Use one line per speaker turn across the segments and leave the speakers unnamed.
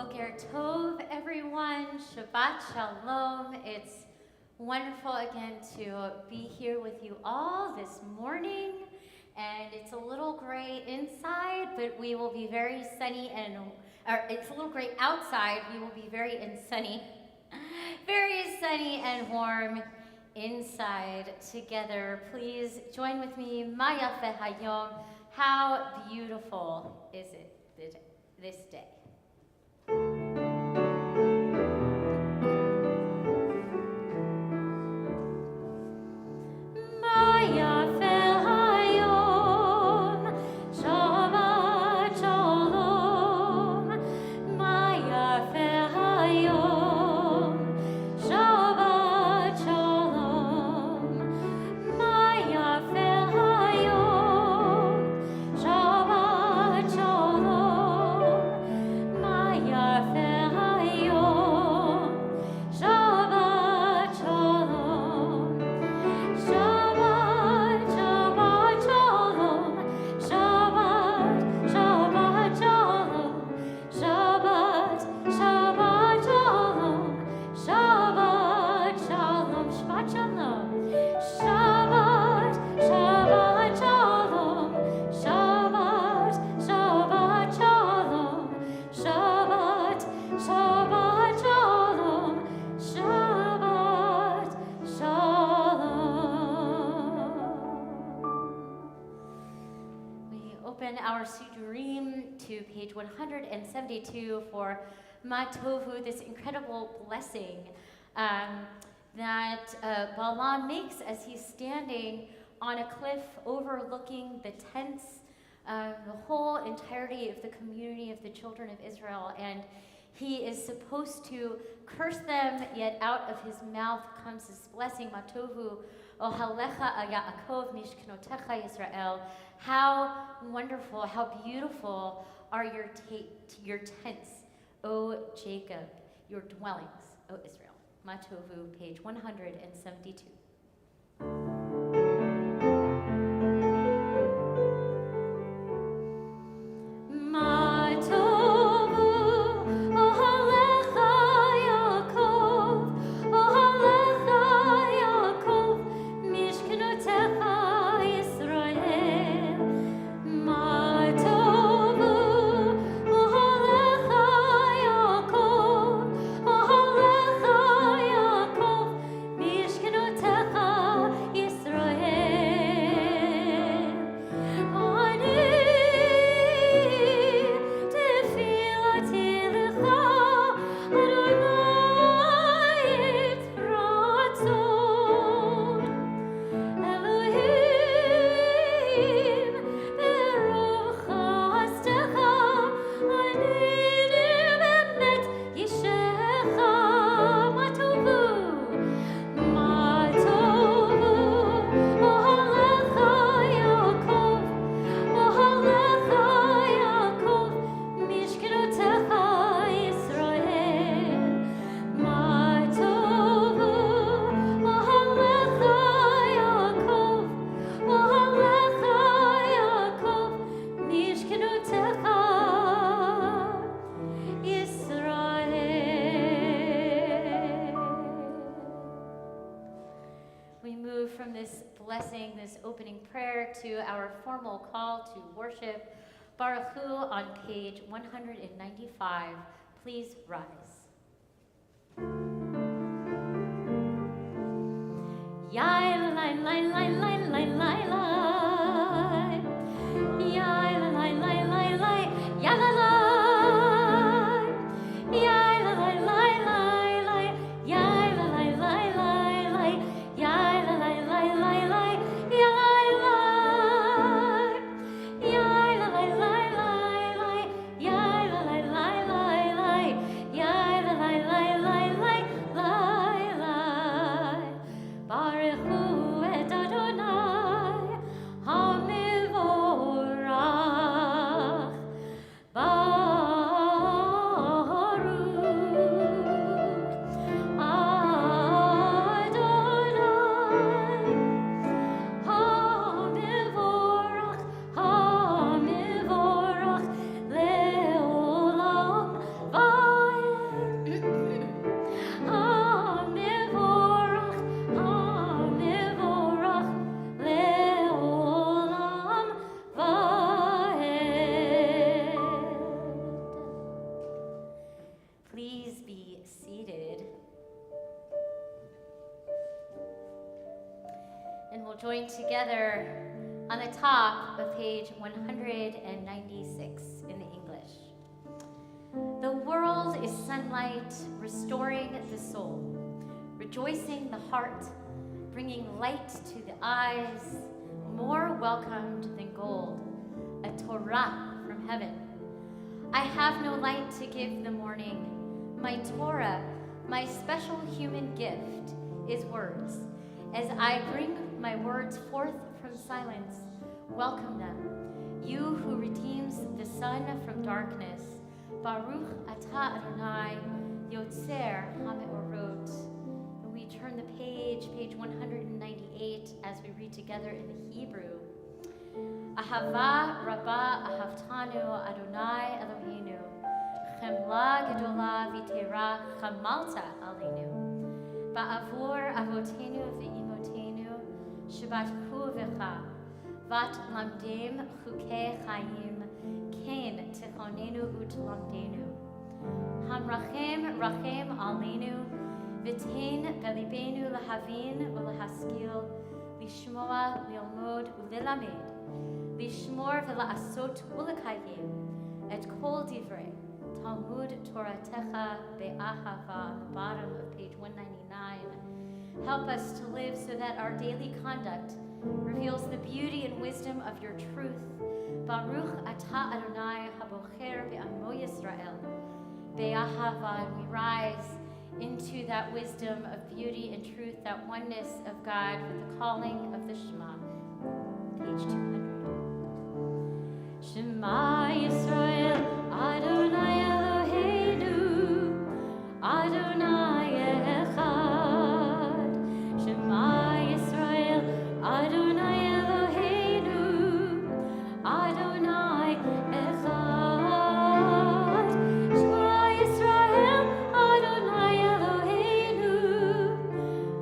Boker Tov, everyone. Shabbat Shalom. It's wonderful again to be here with you all this morning. And it's a little gray inside, but we will be very sunny it's a little gray outside. We will be very sunny and warm inside together. Please join with me. Maya Hayom. How beautiful is it this day? To page 172 for Matovu, this incredible blessing that Balaam makes as he's standing on a cliff overlooking the tents, the whole entirety of the community of the children of Israel, and he is supposed to curse them, yet out of his mouth comes this blessing, Matovu, Ohalecha Yaakov Mishkanotecha Yisrael. How wonderful, how beautiful are your tents, O Jacob, your dwellings, O Israel. Matovu, page 172. To our formal call to worship, Baruch Hu on page 195. Please rise. Yai la la la la la la la la. Yai la la la la la. Ya la la. Yai la la la la la. Yai la la la la la. Yai la la la la la. Yeah. and we'll join together on the top of page 196 in the English. The world is sunlight, restoring the soul, rejoicing the heart, bringing light to the eyes, more welcomed than gold, a Torah from heaven. I have no light to give the morning. My Torah, my special human gift, is words. As I bring my words forth from silence, welcome them. You who redeems the sun from darkness, Baruch Atah Adonai, Yotzer HaMeorot. And we turn the page 198, as we read together in the Hebrew. Ahava Rabbah Ahavtanu Adonai Eloheinu, Chemla Gedola V'Tera Chamalta Aleinu, Ba'avur Avotenu V'Imotenu, Shabbatchu V'cha, Vat Lamdem Chukei Chaim, Kain Tichonenu Utlamdenu, Hamrachem Rachem Aleinu, V'tein Belibenu Lahavin U'Lahaskil, Lishmoa Lilmod U'Lilamed, Lishmor V'La'asot U'Lekayim, Et Kol Divrei, Talmud Toratecha Be'ahava, on the bottom of page 199. Help us to live so that our daily conduct reveals the beauty and wisdom of your truth. Baruch Atah Adonai Habocher Be'amo Yisrael Be'ahava, and we rise into that wisdom of beauty and truth, that oneness of God with the calling of the Shema. Page 200. Shema Yisrael Adonai Eloheinu Adonai Echad. Shema Yisrael Adonai Eloheinu Adonai Echad. Shema Yisrael Adonai Eloheinu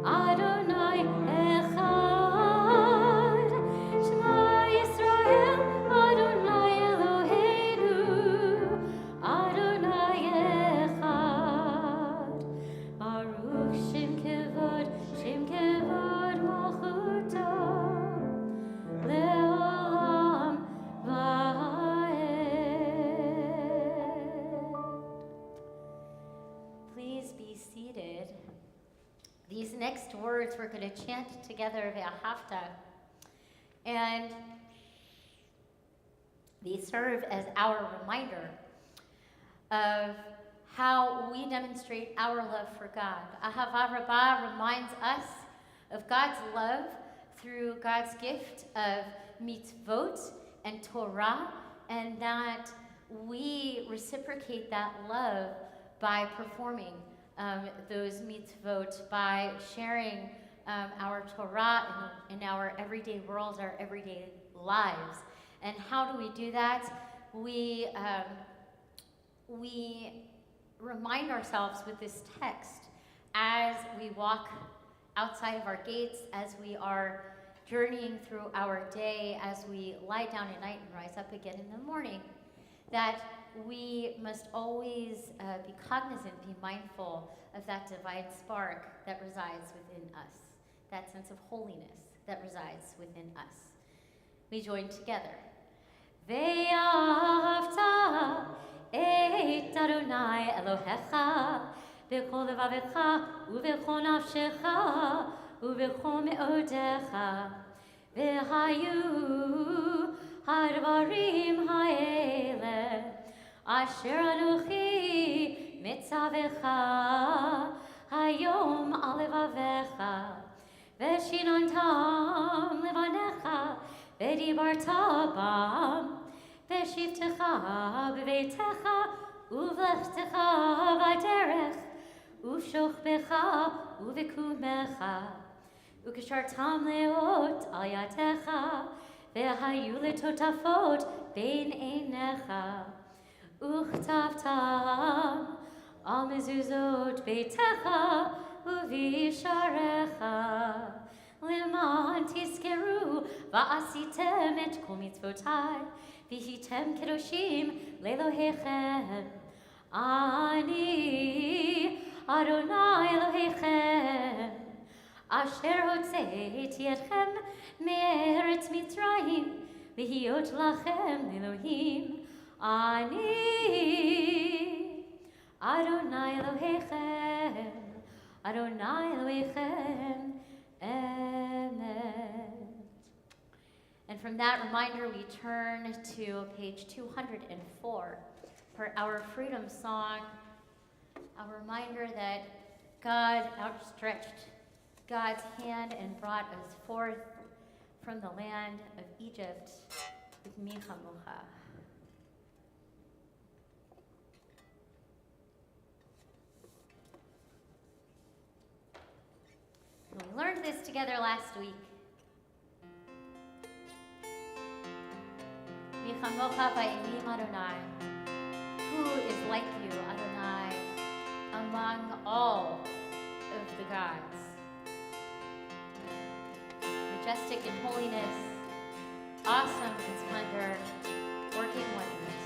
Adonai Echad. Shema Yisrael Adonai Eloheinu Adonai Echad. Baruch Shem Kevod Malchuto Le'olam Va'ed. Please be seated. These next words we're going to chant together Ve'ahavta, and these serve as our reminder of how we demonstrate our love for God. Ahava Rabbah reminds us of God's love through God's gift of mitzvot and Torah, and that we reciprocate that love by performing those mitzvot, by sharing our Torah in our everyday world, our everyday lives. And how do we do that? We remind ourselves with this text as we walk outside of our gates, as we are journeying through our day, as we lie down at night and rise up again in the morning, that we must always be cognizant, be mindful of that divine spark that resides within us, that sense of holiness that resides within us. We join together. Ve'ahavta et Adonai Elohecha b'chol levavecha u'b'chol nafshecha u'b'chol me'odecha v'hayu hadvarim ha'ele asher anuchi mitzavecha hayom al levavecha v'shinantam levanecha v'dibarta bam v'shivtecha b'veitecha uvlechtecha v'derech uvshochbecha uvekumecha ukashartam leot al yadecha v'hayu letotafot bein einecha uchtavtam al mezuzot beitecha uvisharecha Leman tiskeru va'asitem et kol mitzvotai v'hitem kedoshim le'Elohechem. Ani Adonai Elohechem אשר הוצאתי אתכם מארץ מצרים, להיות לכם אלוהים. אני אדוני אלוהיכם, אדוני אלוהיכם, amen. And from that reminder, we turn to page 204 for our freedom song, a reminder that God outstretched God's hand and brought us forth from the land of Egypt with Michamocha. We learned this together last week. Michamocha ba'elim Adonai. Who is like you, Adonai, among all of the gods? Majestic in holiness, awesome in splendor, working wonders.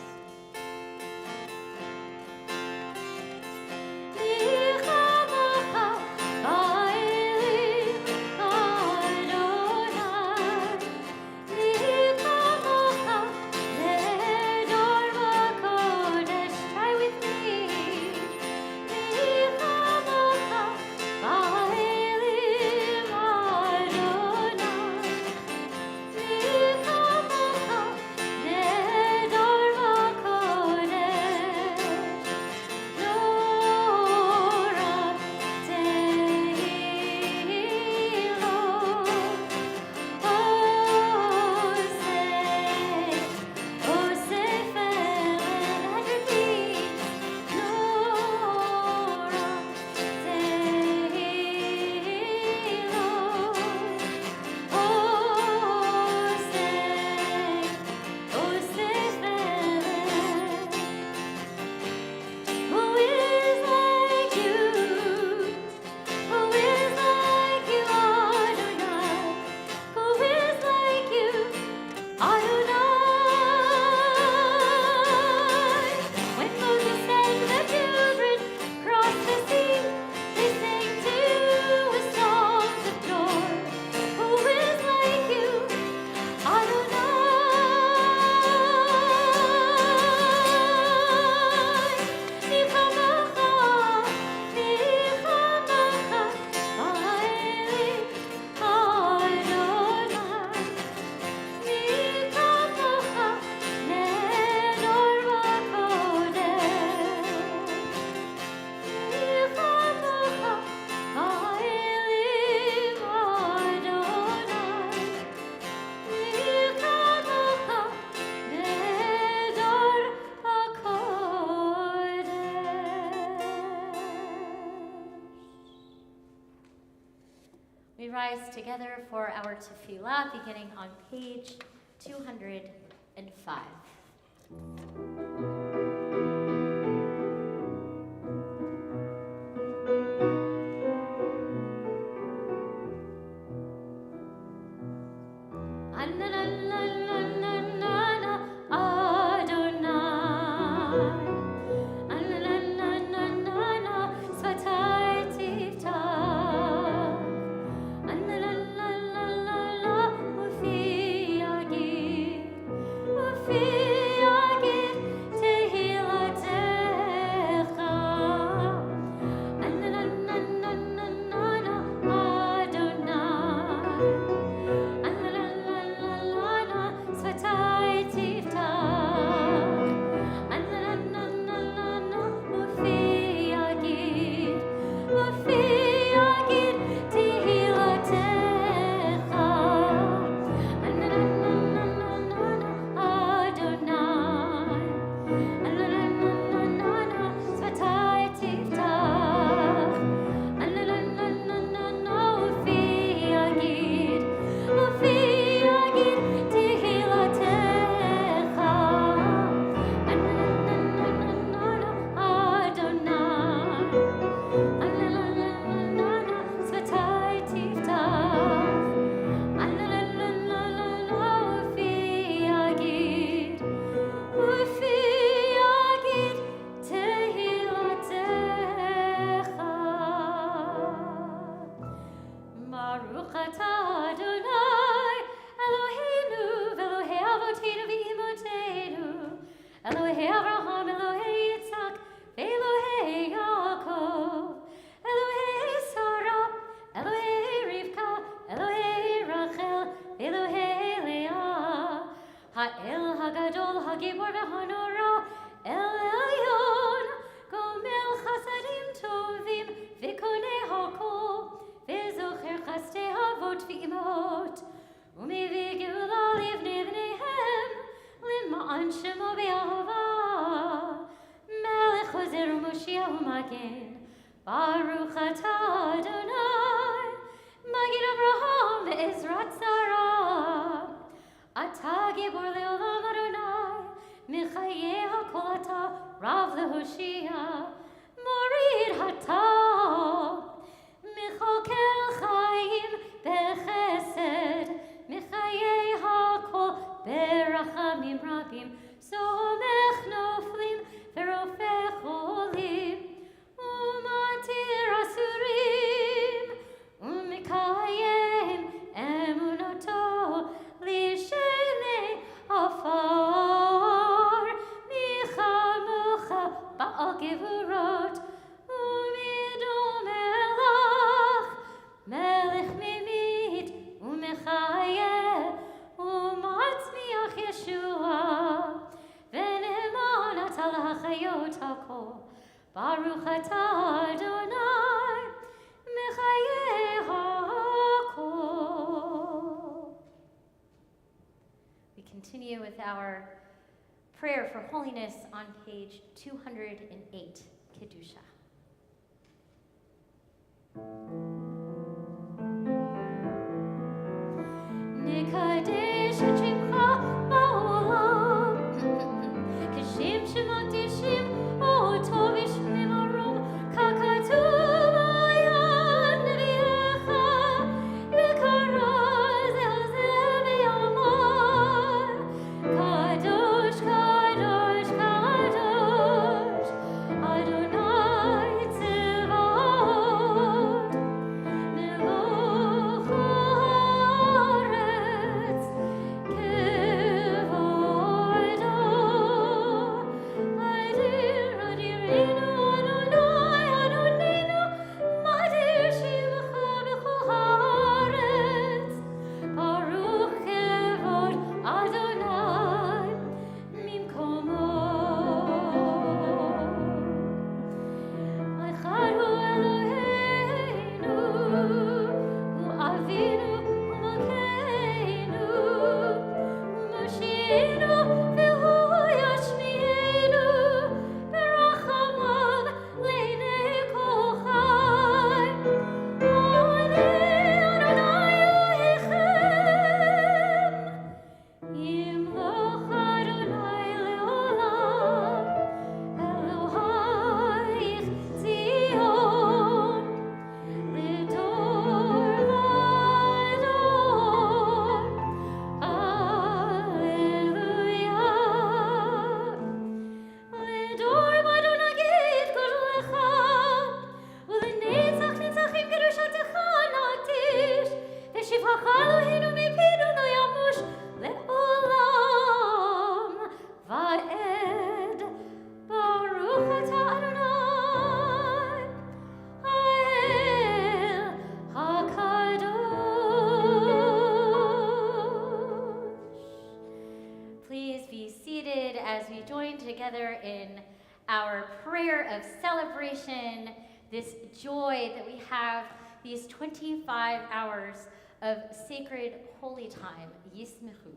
We rise together for our tefillah, beginning on page 205.
Feel
Baruch atah Adonai, Eloheinu, Elohei Avotenu v'Imotenu, Elohei Avraham, Elohei Yitzhak, Elohei Yaakov, Elohei Sarah, Elohei Rivka, Elohei Rachel, Elohei Leah, Ha'el Hagadol, Hagibor v'Hanora, El Elyon, Gomel Chasadim Tovim, V'konei Hakol, V'zocher Chastei Avot v'Imot, U'mevei Geula livnei bneihem, L'ma'an Shemo be'ahava, Melech Ozer u'Moshiach u'Magen, Baruch atah Adonai, Magid Avraham ve'Ezrat Sarah, Atah Gibor le'olam Adonai, Mechayeh hakol atah Rav le'Hoshia, Morid hatah, Mechokel chayim bechesed, Mechayeh hakol berachamim rabim, Somech noflim ve'rofeh cholim, Umatir asurim, Umekayem emunato, Lishenei afar, Michamucha ba'al gevurot, Umidom elach, Melech mimit, Umechayeh, Umatzmiach Yeshua, V'ne'eman atal hachayot hakol, Baruch atah Adonai, Mechayeh hakol. We continue with our prayer for holiness on page 208, Kedusha. Nekadesh et shimcha ba'olam, Kishem shemakdishim oto v'shmim arum, Kakatuv ayan nevi'echa, V'karaz el zeh v'yamar, Kadosh, Kadosh, Kadosh, Adonai Tzevaot, Meloch haaretz, Kevodo, Adir, Adirenu, Adonai, Adonenu, Madir Shimcha b'chol haaretz, Baruch Kevod Adonai Mimkomo. Echad hu Eloheinu, hu Avinu, hu Malkeinu, hu Moshiachenu, v'hu Yashmienu, berachamav leinei kol chai. Ani Adonai Elohechem, Yimloch Adonai le'olam, Elohayich Zion, Lidor v'ador, Alleluia. Lidor v'ador nagid kodecha, U'lenetzach netzachim kedushatecha na'akdish, V'shivchacha Eloheinu mipinu lo yamush le'olam va'ed. Baruch atah Adonai, Ha'el HaKadosh. Please be seated as we join together in our prayer of celebration, this joy that we have, these 25 hours of sacred holy time, Yismechu.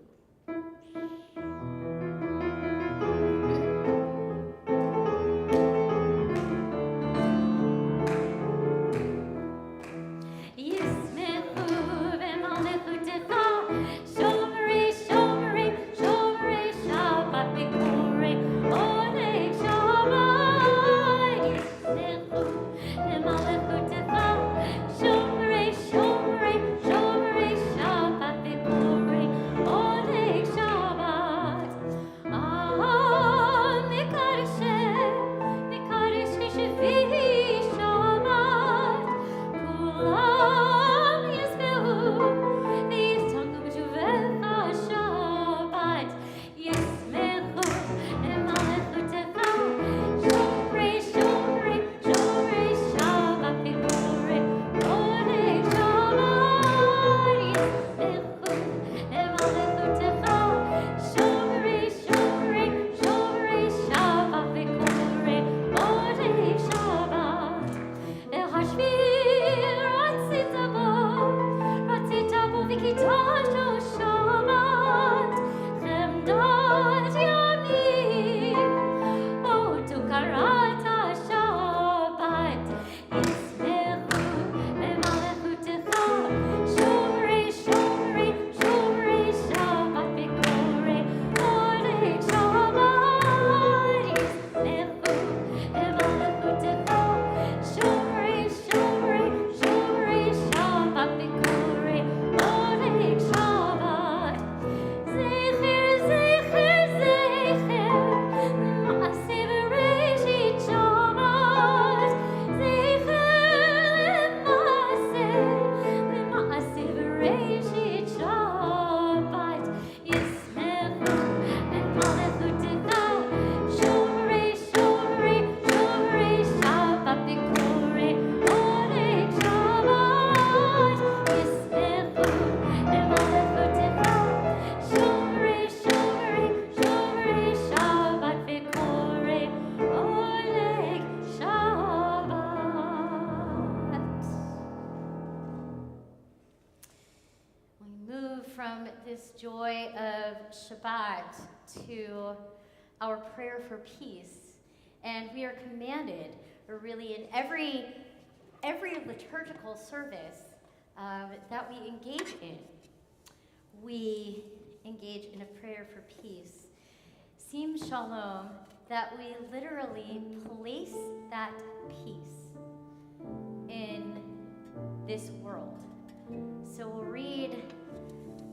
Yismechu v'malchutecha, Shomrei, Shomrei, Shomrei Shabbat v'korei Onei Shabbat. Yismechu v'malchutecha, Shomrei, Shomrei, Shomrei Shabbat v'korei Onei Shabbat. This joy of Shabbat to our prayer for peace. And we are commanded, or really in every liturgical service that we engage in, we engage in a prayer for peace. Sim Shalom, that we literally place that peace in this world. So we'll read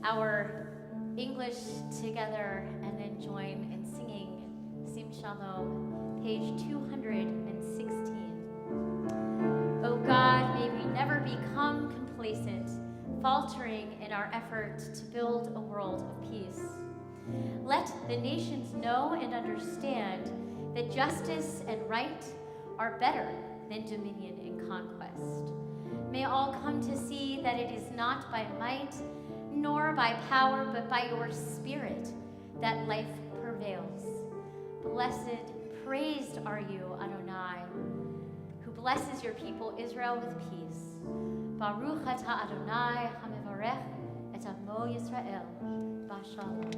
our English together and then join in singing Sim Shalom, page 216. O God, may we never become complacent, faltering in our effort to build a world of peace. Let the nations know and understand that justice and right are better than dominion and conquest. May all come to see that it is not by might nor by power, but by your Spirit that life prevails. Blessed, praised are you, Adonai, who blesses your people Israel with peace. Baruch atah Adonai hamevarech et amo Yisrael b'shalom.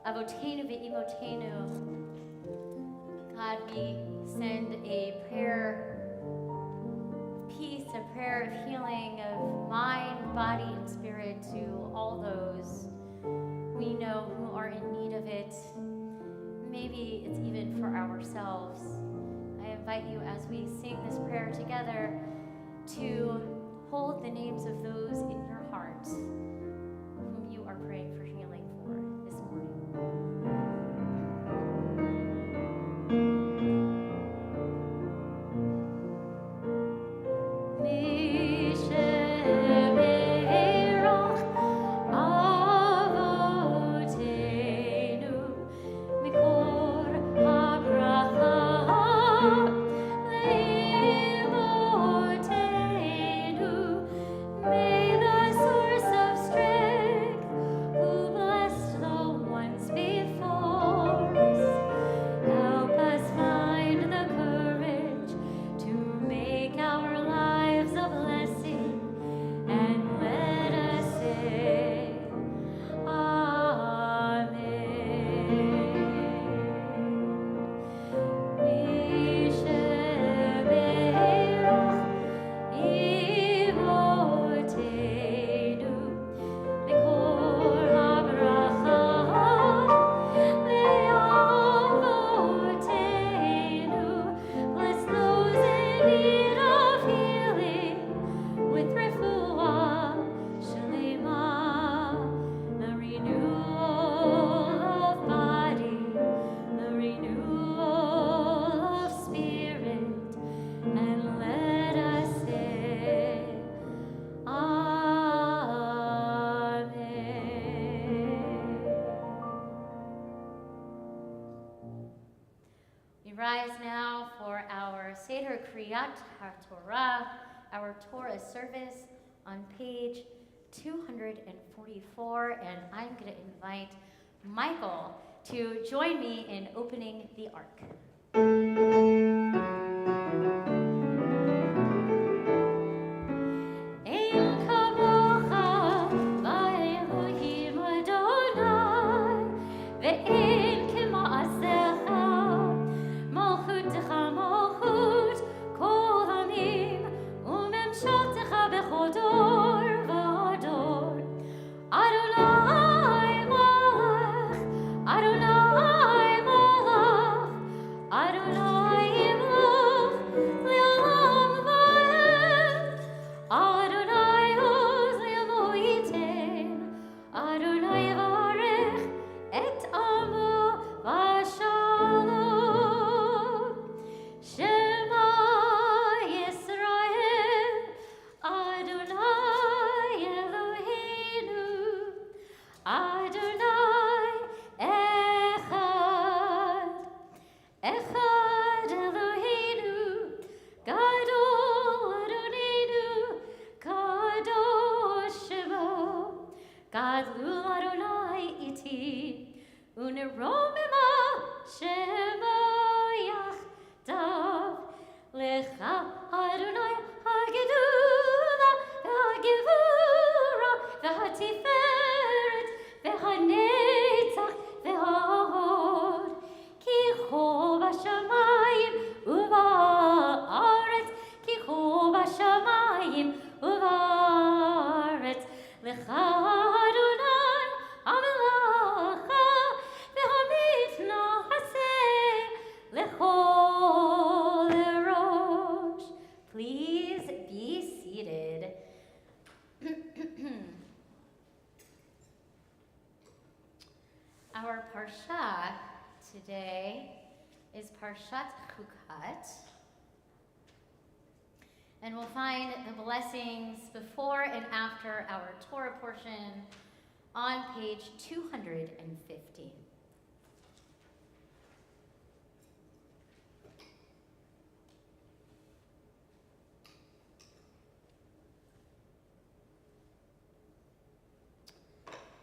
Avotenu ve'imotenu. God, we send a prayer of peace, a prayer of healing of mind, body, and spirit to all those we know who are in need of it. Maybe it's even for ourselves. I invite you as we sing this prayer together to hold the names of those in your heart whom you are praying for healing for this morning. Rise now for our Seder Kriyat HaTorah, our Torah service on page 244, and I'm going to invite Michael to join me in opening the Ark. Our parsha today is Parshat Chukat, and we'll find the blessings before and after our Torah portion on page 250.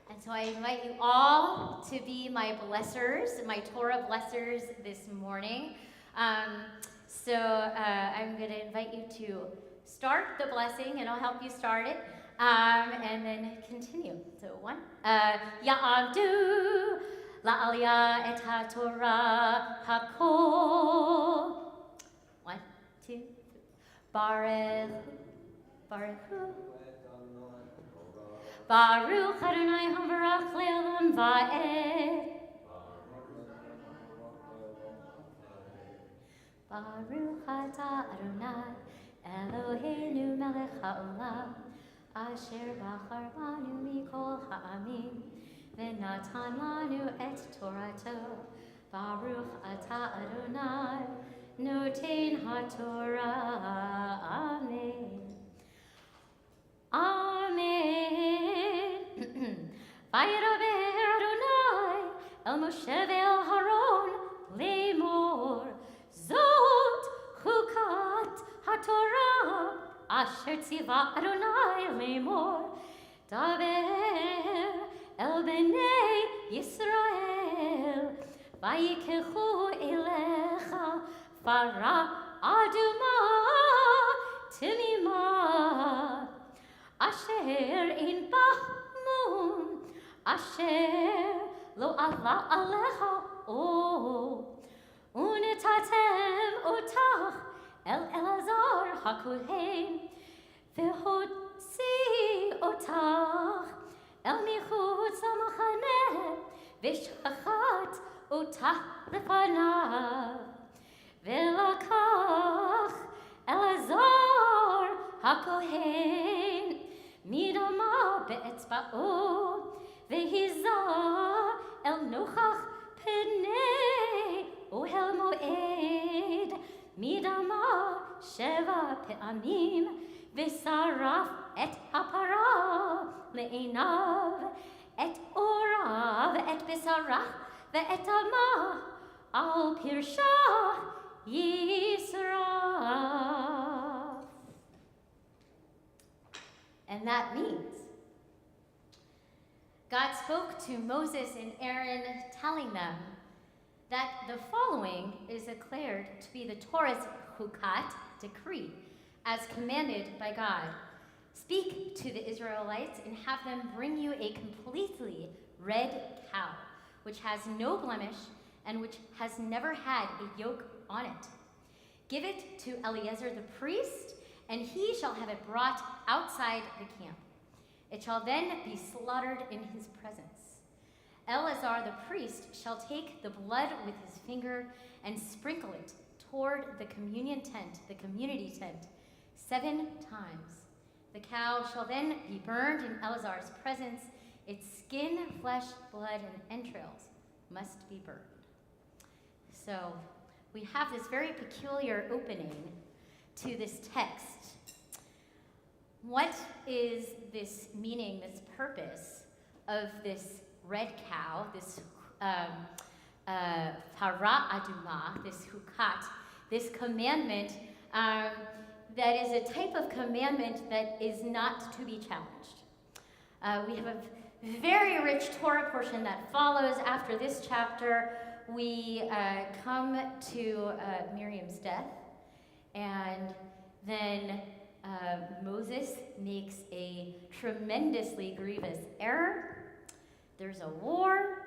And so I invite you all to be my blessers, my Torah blessers this morning. I'm going to invite you to start the blessing, and I'll help you start it, and then continue. So one, Ya'amdu la'aliyah et ha'torah hakol. 1, 2, 3. Baruch, Baruch. Baruch Adonai Hambarach Le'olam Va'ed. Baruch atah Adonai, Eloheinu melech haolam, asher bachar banu mikol ha'amim, v'natan lanu et Torato. Baruch atah Adonai, noten haTorah. Amen. Amen. Vayedaber Adonai el Moshe ve'el Haron lemor, Zot chukat haTorah asher tziva Adonai lemor, daber el bnei Yisrael, vayikechu elecha farah aduma timima, asher in bahmum, asher lo Allah alecha o, unitatem otach el Elazar hakohen, v'hotzi otach el michutz hamachaneh, v'shachat otach lefanav, v'lakach Elazar hakohen midama be'etzba'o, v'hizah el nochach pnei ohel moed, midama sheva pe'amim, v'saraf et hapara le'einav, et orav et b'sarach ve'et amah al pirsha Yisraf. And that means God spoke to Moses and Aaron, telling them that the following is declared to be the Torah's hukat, decree, as commanded by God. Speak to the Israelites and have them bring you a completely red cow, which has no blemish and which has never had a yoke on it. Give it to Eleazar the priest, and he shall have it brought outside the camp. It shall then be slaughtered in his presence. Eleazar the priest shall take the blood with his finger and sprinkle it toward the communion tent, the community tent, 7 times. The cow shall then be burned in Eleazar's presence. Its skin, flesh, blood, and entrails must be burned. So we have this very peculiar opening to this text. What is this meaning, this purpose of this red cow, this farah aduma, this hukat, this commandment that is a type of commandment that is not to be challenged? We have a very rich Torah portion that follows after this chapter. We come to Miriam's death, and then Moses makes a tremendously grievous error. There's a war.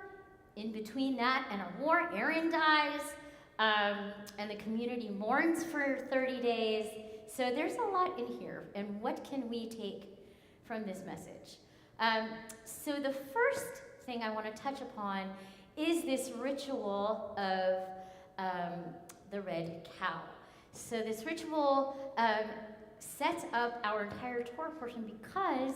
In between that and a war, Aaron dies, and the community mourns for 30 days. So there's a lot in here. And what can we take from this message? So the first thing I want to touch upon is this ritual of the red cow. So this ritual sets up our entire Torah portion because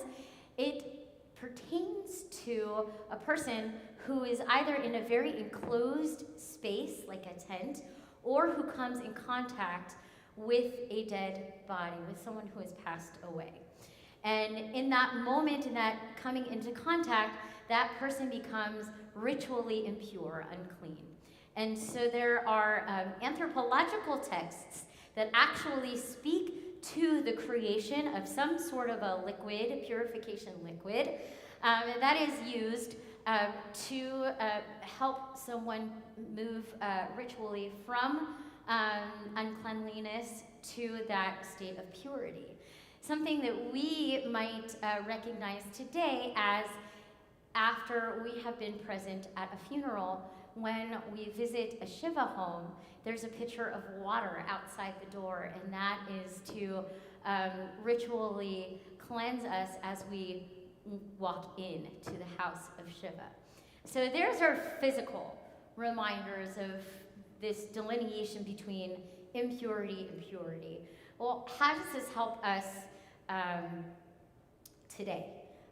it pertains to a person who is either in a very enclosed space, like a tent, or who comes in contact with a dead body, with someone who has passed away. And in that moment, in that coming into contact, that person becomes ritually impure, unclean. And so there are anthropological texts that actually speak to the creation of some sort of a liquid, purification liquid, that is used to help someone move ritually from uncleanliness to that state of purity. Something that we might recognize today as after we have been present at a funeral. When we visit a Shiva home, there's a pitcher of water outside the door, and that is to ritually cleanse us as we walk in to the house of Shiva. So there's our physical reminders of this delineation between impurity and purity. Well, how does this help us today?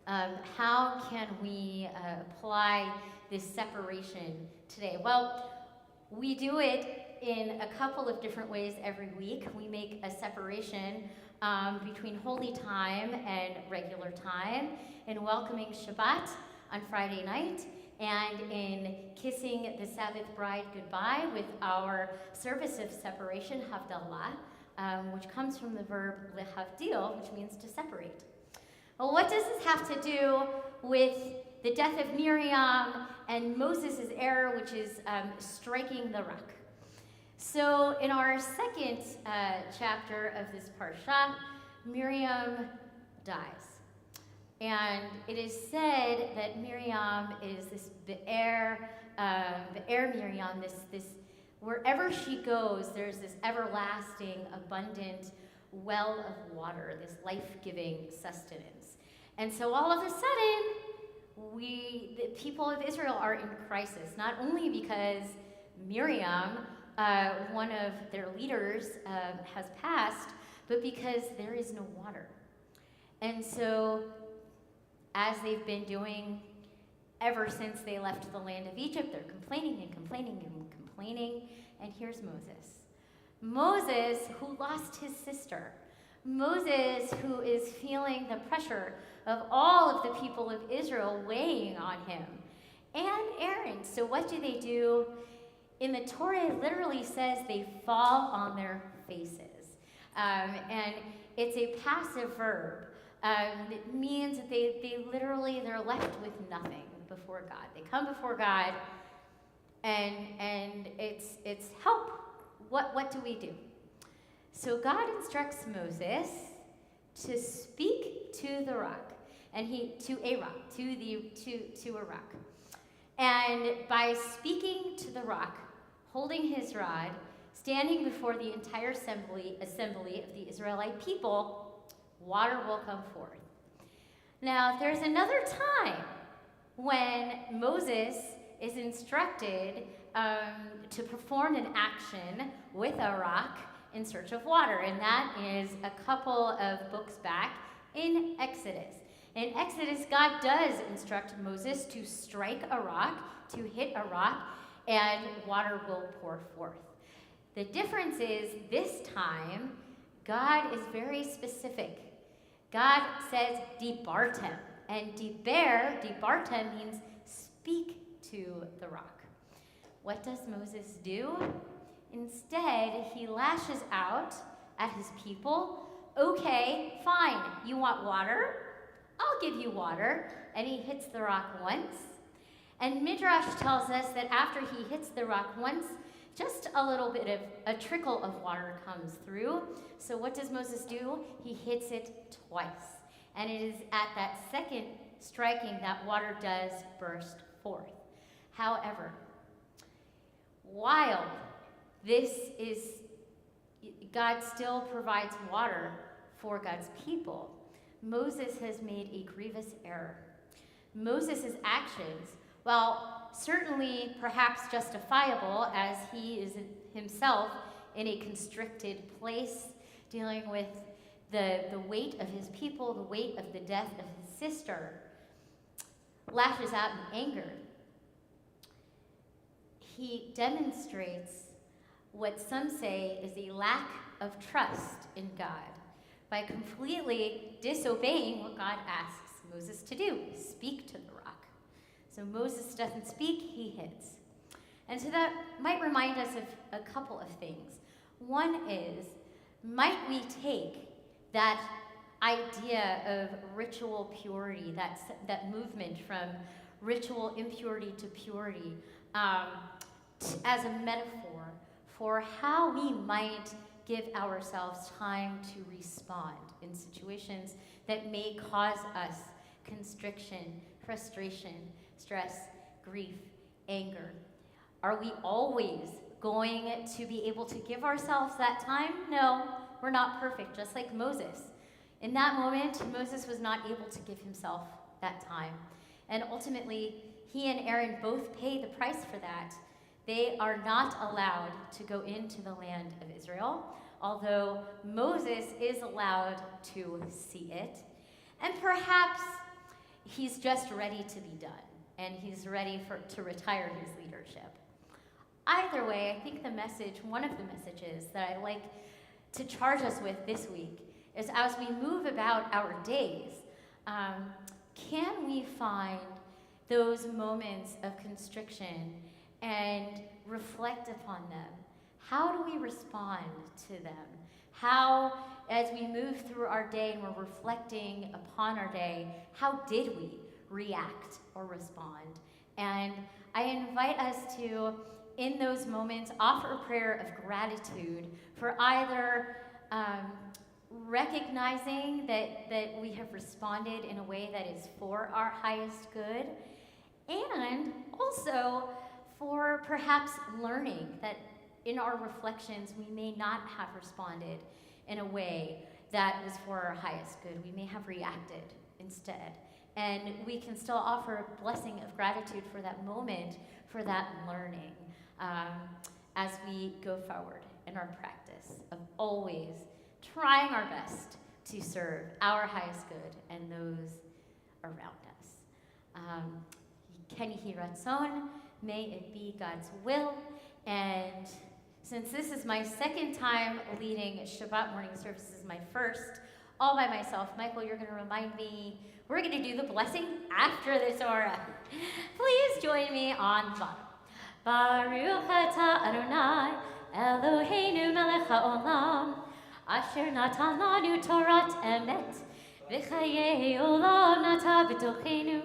How can we apply this separation today? Well, we do it in a couple of different ways every week. We make a separation between holy time and regular time, in welcoming Shabbat on Friday night, and in kissing the Sabbath bride goodbye with our service of separation, Havdalah, which comes from the verb lehavdil, which means to separate. Well, what does this have to do with the death of Miriam and Moses' error, which is striking the rock? So in our second chapter of this parsha, Miriam dies. And it is said that Miriam is this Be'er Miriam, this wherever she goes, there's this everlasting, abundant well of water, this life-giving sustenance. And so all of a sudden, the people of Israel are in crisis, not only because Miriam, one of their leaders, has passed, but because there is no water. And so, as they've been doing ever since they left the land of Egypt, they're complaining and complaining and complaining. And here's Moses. Moses, who lost his sister. Moses, who is feeling the pressure of all of the people of Israel weighing on him. And Aaron. So what do? In the Torah, it literally says they fall on their faces. And it's a passive verb. It means that they're left with nothing before God. They come before God, and it's help. What do we do? So God instructs Moses to speak to the rock, and to a rock. And by speaking to the rock, holding his rod, standing before the entire assembly of the Israelite people, water will come forth. Now, there's another time when Moses is instructed to perform an action with a rock in search of water, and that is a couple of books back in Exodus. In Exodus, God does instruct Moses to strike a rock, to hit a rock, and water will pour forth. The difference is, this time, God is very specific. God says, dibartem, and dibartem means speak to the rock. What does Moses do? Instead, he lashes out at his people. Okay, fine, you want water? I'll give you water. And he hits the rock once. And Midrash tells us that after he hits the rock once, just a little bit of a trickle of water comes through. So what does Moses do? He hits it twice. And it is at that second striking that water does burst forth. However, while God still provides water for God's people, Moses has made a grievous error. Moses' actions, while certainly perhaps justifiable, as he is himself in a constricted place, dealing with the weight of his people, the weight of the death of his sister, lashes out in anger. He demonstrates what some say is a lack of trust in God by completely disobeying what God asks Moses to do, speak to the rock. So Moses doesn't speak, he hits. And so that might remind us of a couple of things. One is, might we take that idea of ritual purity, that movement from ritual impurity to purity, as a metaphor for how we might give ourselves time to respond in situations that may cause us constriction, frustration, stress, grief, anger. Are we always going to be able to give ourselves that time? No, we're not perfect, just like Moses. In that moment, Moses was not able to give himself that time. And ultimately, he and Aaron both pay the price for that. They are not allowed to go into the land of Israel, although Moses is allowed to see it. And perhaps he's just ready to be done, and he's ready to retire his leadership. Either way, I think one of the messages that I like to charge us with this week is, as we move about our days, can we find those moments of constriction and reflect upon them? How do we respond to them? How, as we move through our day and we're reflecting upon our day, how did we react or respond? And I invite us to, in those moments, offer a prayer of gratitude for either recognizing that we have responded in a way that is for our highest good, and also for perhaps learning that in our reflections we may not have responded in a way that was for our highest good. We may have reacted instead. And we can still offer a blessing of gratitude for that moment, for that learning, as we go forward in our practice of always trying our best to serve our highest good and those around us. Ken Yehi Ratzon, may it be God's will. And since this is my second time leading Shabbat morning services, my first all by myself, Michael, you're going to remind me, we're going to do the blessing after the Torah. Please join me on bottom. Baruch atah Adonai Eloheinu melech haolam asher natan lanu Torat emet v'chayei olam nata b'tochenu.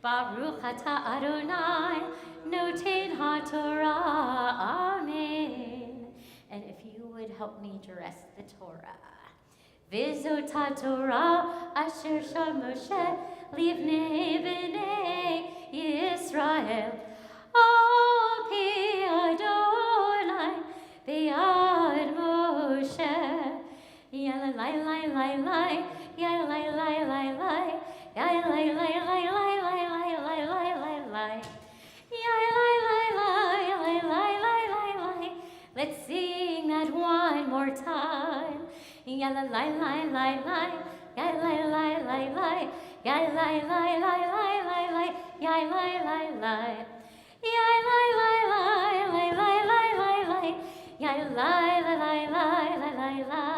Baruch atah Adonai noten haTorah. Amen. And if you would help me to rest the Torah. V'zot haTorah asher shal Moshe livnei b'nei Yisrael. Al pi Adonai b'yad Moshe. Yalai lai lai lai, yalai lai lai lai, yalai lai lai lai lai lai lai lai lai lai, yalai lai lai lai lai lai lai lai. Let's sing that one more time. Yalai lai lai lai, yalai lai lai lai, yalai lai lai lai lai lai, yalai lai lai. Yalai lai lai lai lai lai lai lai, yalai lai lai lai lai lai lai.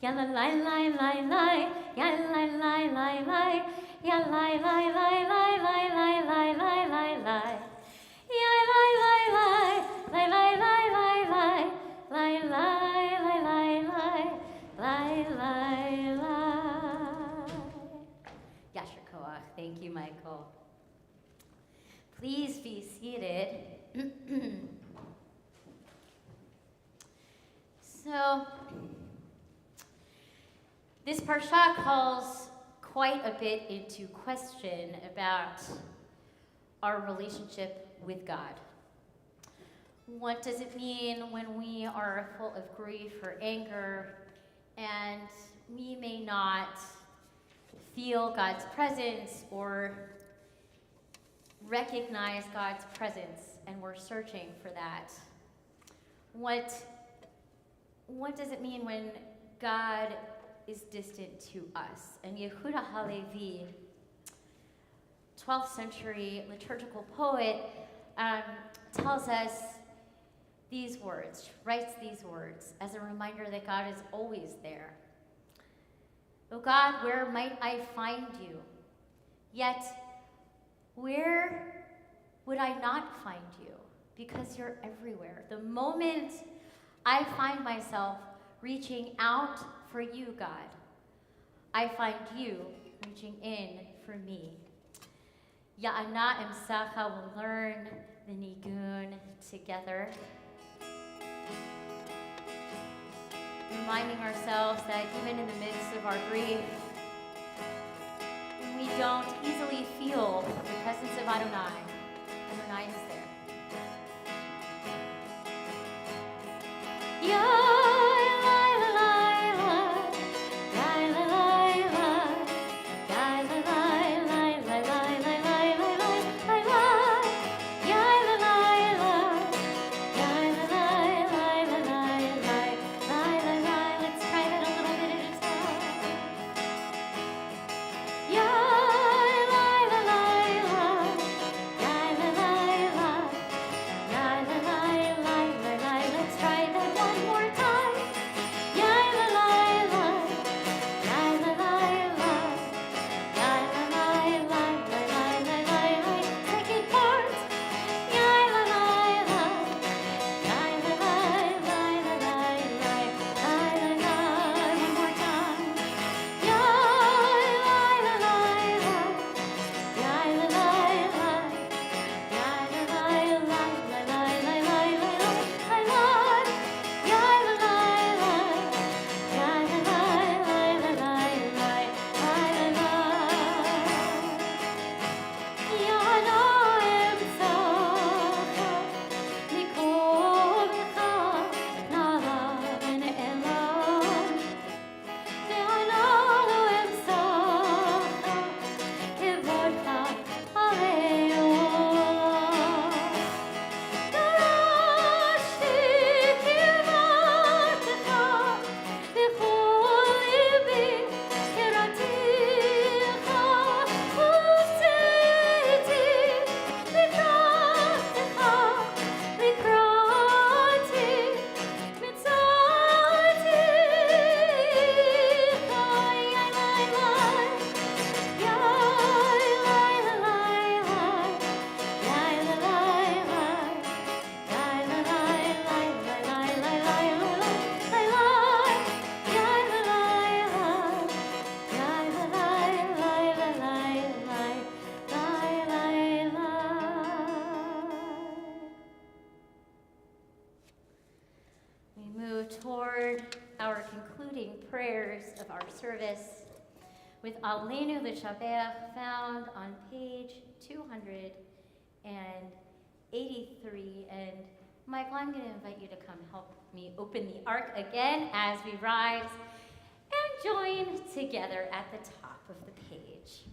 Yalai lai lai lai lai, yalai lai lai lai, yalai lai lai lai lai lai lai lai lai lai. Yalai lai lai lai lai lai lai lai, lai lai lai lai lai lai lai. Yasher Koach. Thank you, Michael. Please be seated. So, this parsha calls quite a bit into question about our relationship with God. What does it mean when we are full of grief or anger and we may not feel God's presence or recognize God's presence and we're searching for that? What does it mean when God is distant to us? And Yehuda Halevi, 12th century liturgical poet, tells us these words, writes these words as a reminder that God is always there. Oh God, where might I find you? Yet, where would I not find you? Because you're everywhere. The moment I find myself reaching out for you, God, I find you reaching in for me. Ya'ana Imsacha will learn the Nigun together. Reminding ourselves that even in the midst of our grief, we don't easily feel the presence of Adonai. Adonai is there. toward our concluding prayers of our service with Aleinu L'Shabbat found on page 283. And Michael, I'm going to invite you to come help me open the ark again as we rise and join together at the top of the page.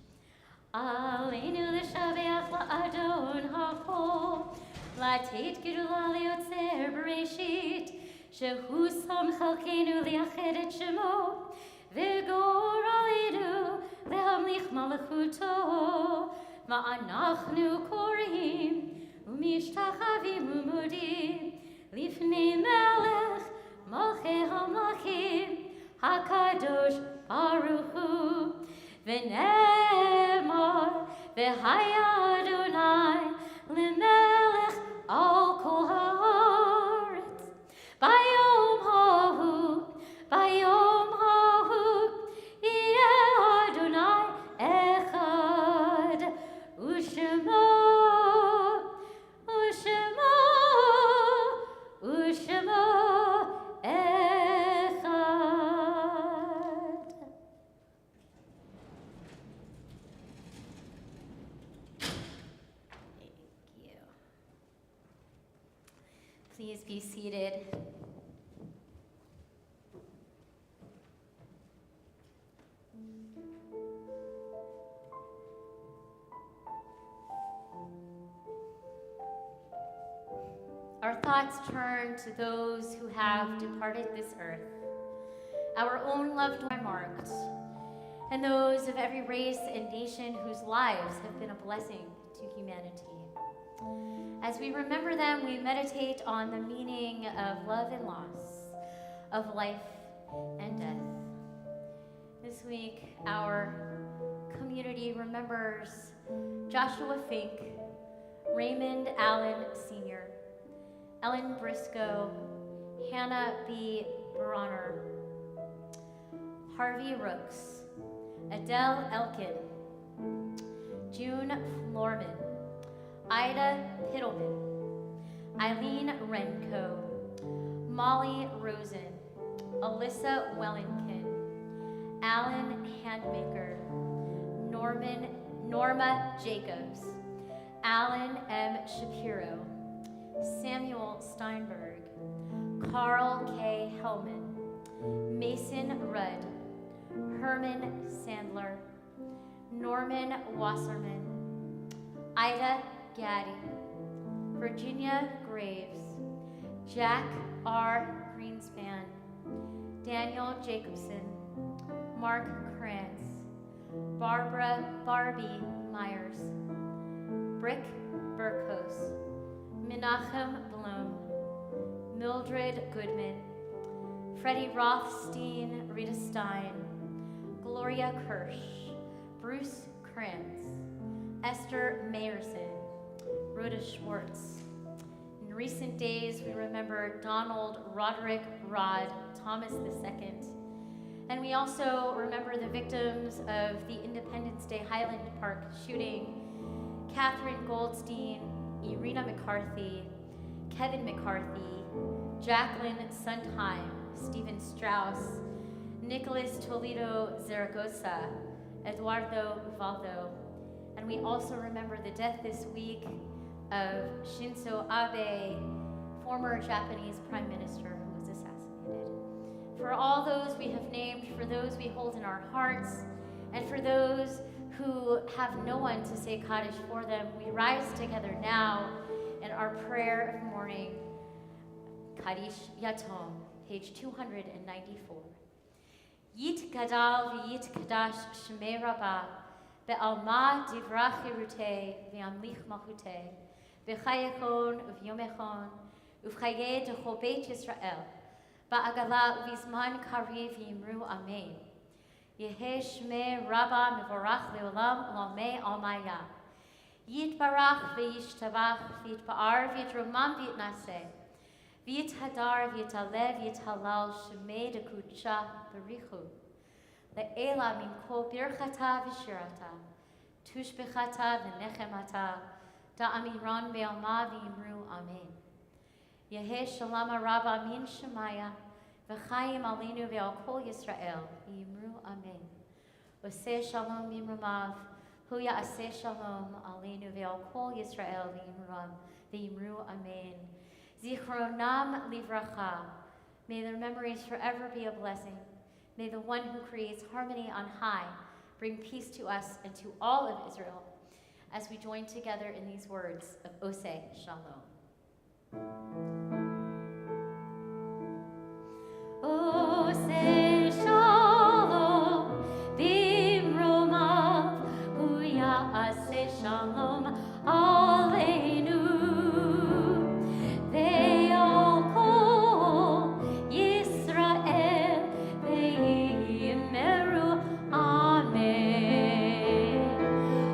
Aleinu L'Shabbat La'adon HaKol Lateit Gedula Leotzer Bereshit Shehu Som Chalkeinu Liached Et Shemo V'gor Aleinu Lehamlich Malachuto Ma'anachnu Korim Umishtachavim Umudim Lifnei Melech Malchei HaMlachim HaKadosh Baruch Hu V'nemar V'haya Adonai L'melech al kol haaretz Bayom hahu Yeh Adonai echad U'shemo echad. Please be seated. Our thoughts turn to those who have departed this earth. Our own loved ones are marked, and those of every race and nation whose lives have been a blessing to humanity. As we remember them, we meditate on the meaning of love and loss, of life and death. This week, our community remembers Joshua Fink, Raymond Allen Sr., Ellen Briscoe, Hannah B. Bronner, Harvey Rooks, Adele Elkin, June Florman, Ida Pittleman, Eileen Renko, Molly Rosen, Alyssa Wellington, Alan Handmaker, Norma Jacobs, Alan M. Shapiro, Samuel Steinberg, Carl K. Hellman, Mason Rudd, Herman Sandler, Norman Wasserman, Ida Gaddy, Virginia Graves, Jack R. Greenspan, Daniel Jacobson, Mark Krantz, Barbara Barbie Myers, Brick Burkos, Menachem Blum, Mildred Goodman, Freddie Rothstein, Rita Stein, Gloria Kirsch, Bruce Krantz, Esther Mayerson, Rhoda Schwartz. In recent days, we remember Donald Roderick Rod Thomas II. And we also remember the victims of the Independence Day Highland Park shooting, Catherine Goldstein, Irina McCarthy, Kevin McCarthy, Jacqueline Sondheim, Stephen Strauss, Nicholas Toledo Zaragoza, Eduardo Valdo. And we also remember the death this week of Shinzo Abe, former Japanese prime minister who was assassinated. For all those we have named, for those we hold in our hearts, and for those who have no one to say Kaddish for them, we rise together now in our prayer of mourning, Kaddish Yatom, page 294. Yit gadal v'yit kadash shmei rabah, be'alma divrach yeruteh v'yamlich malchuteh, v'chayechon v'yomechon, uv'chayeh d'chol beit Yisrael, ba'agala v'izman kariv yimru amen. Yeheh shmei rabah mevorach le'olam u'lamei almaya. Yitbarach v'yishtabach v'yitba'ar v'yitromam v'yitnaseh. V'yithadar v'yitalev v'yithalal shemei dekudsha b'richu. Le'ela min kol birchata v'shirata. Tushbechata v'nechemata. Da'amiran be'alma v'yimru amen. Yeheh shalom rabba min shemaya. V'chaim aleinu ve'al kol Yisrael, v'yimru amen. Oseh shalom bimrumav, hu ya'aseh shalom aleinu ve'al kol Yisrael, v'yimru amen. Zichronam livracha, may their memories forever be a blessing. May the one who creates harmony on high bring peace to us and to all of Israel as we join together in these words of Oseh Shalom. Oseh Shalom, Bimromav, Hu Ya'aseh Shalom, Aleinu, Ve'al Kol Yisrael, Ve'imeru, Amen.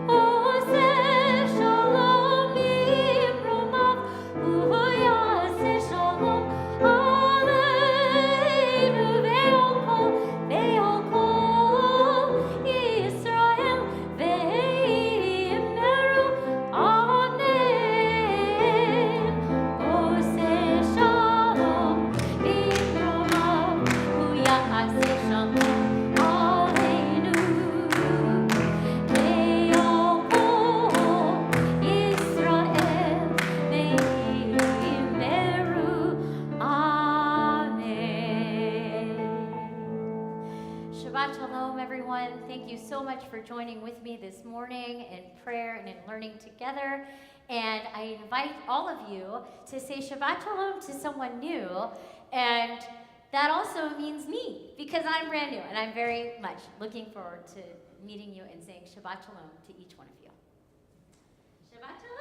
Oseh Shalom, Bimromav, Hu Ya'aseh Shalom, Aleinu, Ve'al Kol Yisrael, Ve'imeru, Amen. Oseh Shalom, Bimromav, Hu Ya'aseh Shalom, Aleinu, Ve'al Kol Yisrael, Ve'imeru, Amen. Shabbat Shalom, everyone. Thank you so much for joining with me this morning in prayer and in learning together. And I invite all of you to say Shabbat Shalom to someone new. And that also means me, because I'm brand new. And I'm very much looking forward to meeting you and saying Shabbat Shalom to each one of you. Shabbat Shalom.